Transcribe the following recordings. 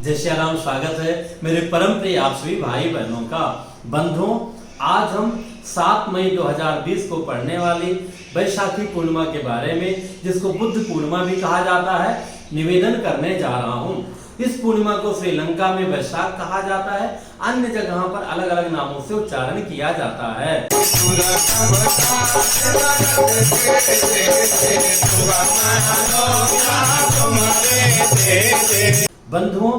जय श्री राम। स्वागत है मेरे परम प्रिय आप सभी भाई बहनों का। बंधुओं, आज हम 7 मई 2020 को पढ़ने वाली वैशाखी पूर्णिमा के बारे में, जिसको बुद्ध पूर्णिमा भी कहा जाता है, निवेदन करने जा रहा हूँ। इस पूर्णिमा को श्रीलंका में वैशाख कहा जाता है, अन्य जगहों पर अलग अलग नामों से उच्चारण किया जाता है। बंधुओं,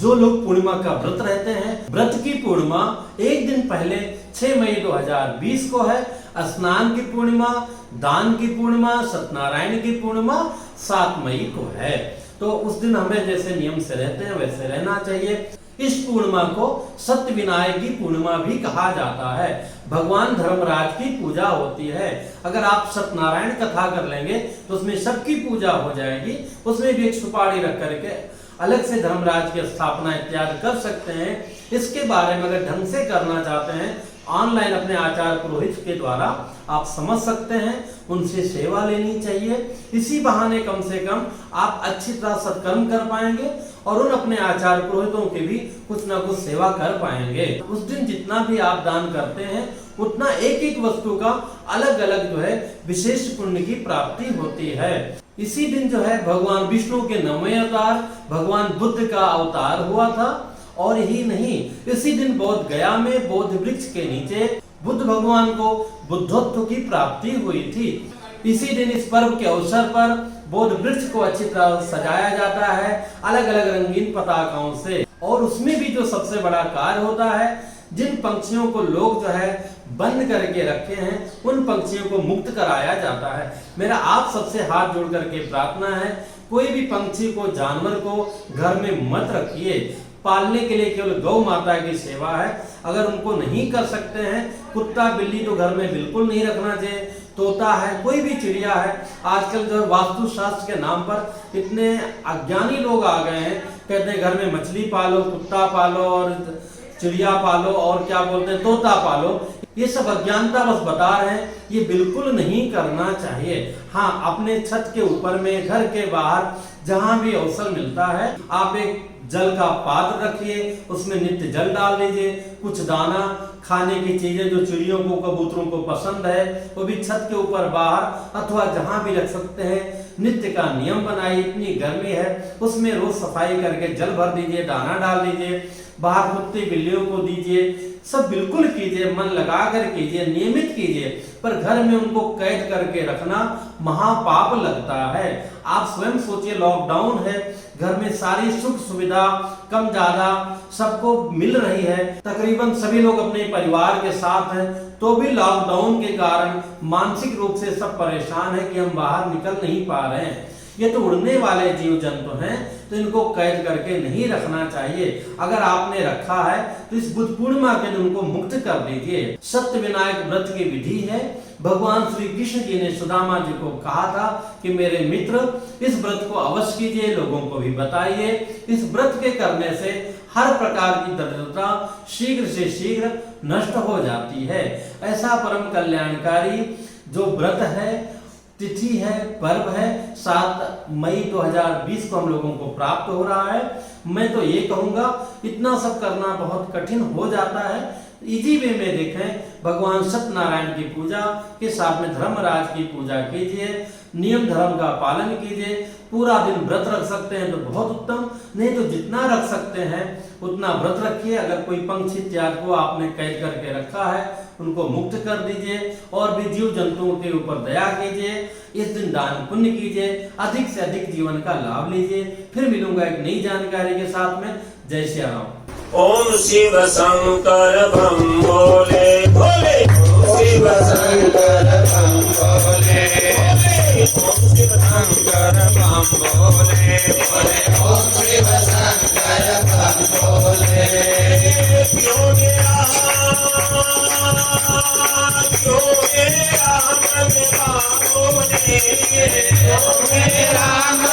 जो लोग पूर्णिमा का व्रत रहते हैं, व्रत की पूर्णिमा एक दिन पहले 6 मई 2020 को है। स्नान की पूर्णिमा, दान की पूर्णिमा, सत्यनारायण की पूर्णिमा 7 मई को है। तो उस दिन हमें जैसे नियम से रहते हैं वैसे रहना चाहिए। इस पूर्णिमा को सत्य विनायक की पूर्णिमा भी कहा जाता है। भगवान धर्मराज की पूजा होती है। अगर आप सत्यनारायण कथा कर लेंगे तो उसमें सबकी पूजा हो जाएगी। उसमें भी एक सुपारी रख करके अलग से धर्मराज की स्थापना इत्यादि कर सकते हैं। इसके बारे में अगर ढंग से करना चाहते हैं, ऑनलाइन अपने आचार्य पुरोहित के द्वारा आप समझ सकते हैं, उनसे सेवा लेनी चाहिए। इसी बहाने कम से कम आप अच्छी तरह सत्कर्म कर पाएंगे और उन अपने आचार्य पुरोहितों के भी कुछ ना कुछ सेवा कर पाएंगे। उस दिन जितना भी आप दान करते हैं उतना एक एक वस्तु का अलग अलग जो है विशेष पुण्य की प्राप्ति होती है। इसी दिन जो है भगवान विष्णु के 9वें अवतार भगवान बुद्ध का अवतार हुआ था। और ही नहीं, इसी दिन बोध गया में बोध वृक्ष के नीचे बुद्ध भगवान को बुद्धत्व की प्राप्ति हुई थी। इसी दिन इस पर्व के अवसर पर बोध वृक्ष को अच्छी तरह सजाया जाता है अलग अलग रंगीन पताकाओं से। और उसमें भी जो सबसे बड़ा कार्य होता है, जिन पंछियों को लोग जो है बंद करके रखे हैं, उन पंछियों को मुक्त कराया जाता है। मेरा आप सबसे हाथ जोड़ करके प्रार्थना है, कोई भी पंछी को, जानवर को घर में मत रखिए। पालने के लिए केवल गौ माता की सेवा है। अगर उनको नहीं कर सकते हैं, कुत्ता बिल्ली तो घर में बिल्कुल नहीं रखना चाहिए। तोता है, कोई भी चिड़िया है। आजकल जो वास्तु शास्त्र के नाम पर इतने अज्ञानी लोग आ गए हैं, कहते हैं घर में मछली पालो, कुत्ता पालो और चिड़िया पालो और क्या बोलते हैं तोता पालो। ये सब अज्ञानता बस बता रहे हैं, ये बिल्कुल नहीं करना चाहिए। हाँ, अपने छत के ऊपर में, घर के बाहर जहां भी अवसर मिलता है, आप एक जल का पात्र रखिए, उसमें नित्य जल डाल लीजिए। कुछ दाना, खाने की चीजें जो चिड़ियों को, कबूतरों को पसंद है, वो भी छत के ऊपर, बाहर अथवा जहां भी रख सकते हैं। नित्य का नियम बनाइए। इतनी गर्मी है, उसमें रोज सफाई करके जल भर दीजिए, दाना डाल दीजिए। बाहर कुत्ते बिल्लियों को दीजिए। सब बिल्कुल कीजिए, मन लगा कर कीजिए, नियमित कीजिए। पर घर में उनको कैद करके रखना महापाप लगता है। आप स्वयं सोचिए, लॉकडाउन है, घर में सारी सुख सुविधा कम ज्यादा सबको मिल रही है, तकरीबन सभी लोग अपने परिवार के साथ हैं, तो भी लॉकडाउन के कारण मानसिक रूप से सब परेशान है कि हम बाहर निकल नहीं पा रहे हैं। ये तो उड़ने वाले जीव जंतु हैं, तो इनको कैद करके नहीं रखना चाहिए। अगर आपने रखा है तो इस बुद्ध पूर्णिमा के दिन उनको मुक्त कर दीजिए। सत्य विनायक व्रत की विधि है। भगवान श्री कृष्ण जी ने सुदामा जी को कहा था कि मेरे मित्र, इस व्रत को अवश्य कीजिए, लोगों को भी बताइए। इस व्रत के करने से हर प्रकार की दरिद्रता शीघ्र से शीघ्र नष्ट हो जाती है। ऐसा परम कल्याणकारी जो व्रत है, तिथि है, पर्व है, 7 मई 2020 को हम लोगों को प्राप्त हो रहा है। मैं तो ये कहूंगा, इतना सब करना बहुत कठिन हो जाता है। इजी वे में देखें, भगवान सत्यनारायण की पूजा के साथ में धर्मराज की पूजा कीजिए, नियम धर्म का पालन कीजिए। पूरा दिन व्रत रख सकते हैं तो बहुत उत्तम, नहीं तो जितना रख सकते हैं उतना व्रत रखिए। अगर कोई पंछी इत्यादि को आपने कैद करके रखा है, उनको मुक्त कर दीजिए और भी जीव जंतुओं के ऊपर दया कीजिए। इस दिन दान पुण्य कीजिए, अधिक से अधिक जीवन का लाभ लीजिए। फिर मिलूंगा एक नई जानकारी के साथ में। जय श्री राम। ओम शिव शंकर बम भोले भोले, शिव शंकर बम भोले भोले, ओम शिव शंकर बम भोले भोले, ओम शिव शंकर बम भोले। योगे राम योगे राम, योगे राम